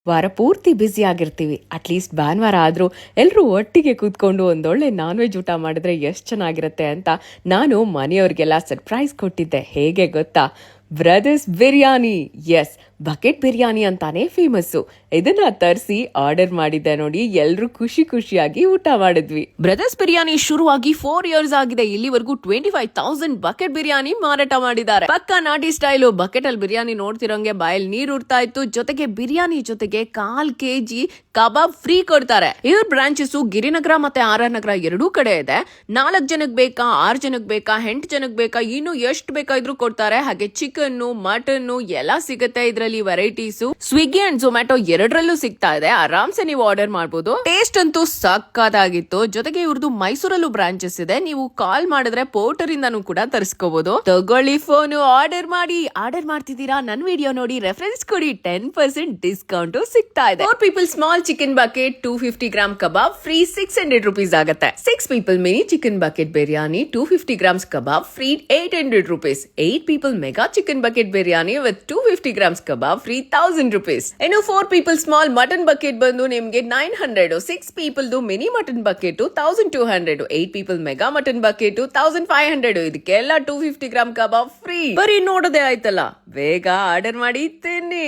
ವಾರ ಪೂರ್ತಿ ಬ್ಯುಸಿ ಆಗಿರ್ತೀವಿ. ಅಟ್ಲೀಸ್ಟ್ ಭಾನುವಾರ ಆದ್ರೂ ಎಲ್ಲರೂ ಒಟ್ಟಿಗೆ ಕೂತ್ಕೊಂಡು ಒಂದೊಳ್ಳೆ ನಾನ್ ವೆಜ್ ಊಟ ಮಾಡಿದ್ರೆ ಎಷ್ಟು ಚೆನ್ನಾಗಿರುತ್ತೆ ಅಂತ ನಾನು ಮನೆಯವ್ರಿಗೆಲ್ಲ ಸರ್ಪ್ರೈಸ್ ಕೊಟ್ಟಿದ್ದೆ. ಹೇಗೆ ಗೊತ್ತಾ? Brothers biryani. Yes, bucket biryani ಅಂತಾನೆ ಫೇಮಸ್ಸು. ಇದನ್ನ ತರಿಸಿ ಆರ್ಡರ್ ಮಾಡಿದ್ದೆ ನೋಡಿ. ಎಲ್ರು ಖುಷಿ ಖುಷಿಯಾಗಿ ಊಟ ಮಾಡಿದ್ವಿ. ಬ್ರದರ್ಸ್ ಬಿರಿಯಾನಿ ಶುರುವಾಗಿ 4 years ಆಗಿದೆ. ಇಲ್ಲಿವರೆಗೂ 25,000 ಬಕೆಟ್ ಬಿರಿಯಾನಿ ಮಾರಾಟ ಮಾಡಿದ್ದಾರೆ. ಪಕ್ಕಾ ನಾಟಿ ಸ್ಟೈಲು. ಬಕೆಟ್ ಅಲ್ಲಿ ಬಿರಿಯಾನಿ ನೋಡ್ತಿರೋಂಗೆ ಬಾಯಲ್ಲಿ ನೀರು ಉಡ್ತಾ ಇತ್ತು. ಜೊತೆಗೆ ಬಿರಿಯಾನಿ ಜೊತೆಗೆ 1/4 kg ಕಬಾಬ್ ಫ್ರೀ ಕೊಡ್ತಾರೆ. ಇವ್ರ ಬ್ರಾಂಚಸ್ ಗಿರಿನಗರ ಮತ್ತೆ RR ನಗರ ಎರಡೂ ಕಡೆ ಇದೆ. 4 ಜನಕ್ಕೆ ಬೇಕಾ, 6 ಜನಕ್ಕೆ ಬೇಕಾ, 8 ಜನಕ್ಕೆ ಬೇಕಾ, ಇನ್ನು ಎಷ್ಟು ಬೇಕಾದ್ರೂ ಕೊಡ್ತಾರೆ. ಹಾಗೆ ಚಿಕನ್, ಮಟನ್ ಎಲ್ಲ ಸಿಗುತ್ತೆ. ಇದರಲ್ಲಿ ವೆರೈಟೀಸ್ ಸ್ವಿಗ್ಗಿ ಅಂಡ್ ಝೊಮ್ಯಾಟೊ ಎರಡರಲ್ಲೂ ಸಿಗ್ತಾ ಇದೆ. ಆರಾಮ್ಸೆ ನೀವು ಆರ್ಡರ್ ಮಾಡಬಹುದು. ಟೇಸ್ಟ್ ಅಂತೂ ಸಕ್ಕತ್ತಾಗಿತ್ತು. ಜೊತೆಗೆ ಇವ್ರದ್ದು ಮೈಸೂರಲ್ಲೂ ಬ್ರಾಂಚಸ್ ಇದೆ. ನೀವು ಕಾಲ್ ಮಾಡಿದ್ರೆ ಪೋರ್ಟರ್ ಇಂದಾನು ಕೂಡ ತರಿಸ್ಕೋಬಹುದು. ತಗೊಳ್ಳಿ ಫೋನ್, ಆರ್ಡರ್ ಮಾಡಿ. ಆರ್ಡರ್ ಮಾಡ್ತಿದ್ದೀರಾ? ನನ್ ವಿಡಿಯೋ ನೋಡಿ ರೆಫರೆನ್ಸ್ ಕೊಡಿ. 10% ಡಿಸ್ಕೌಂಟ್ ಸಿಗ್ತಾ ಇದೆ. 4 people small chicken bucket 250 gram ಕಬಾಬ್ ಫ್ರೀ 600 rupees ಆಗುತ್ತೆ. 6 people mini chicken bucket biryani 250 grams ಕಬಾಬ್ free 800 rupees. 8 people mega chicken bucket biryani with 250 grams ಕಬಾಬ್ ಫ್ರೀ 1000 rupees. ಇನ್ನು 4 people ಸ್ಮಾಲ್ ಮಟನ್ ಬಕೆಟ್ ಬಂದು ನಿಮ್ಗೆ 900. 6 people mini mutton bucket 1200. 8 people mega mutton bucket 1500. ಇದಕ್ಕೆಲ್ಲ 250 gram ಕಬಾಬ್ free. ಬರೀ ನೋಡೋದೇ ಆಯ್ತಲ್ಲ. ಬೇಗ ಆರ್ಡರ್ ಮಾಡಿ ತಿನ್ನಿ.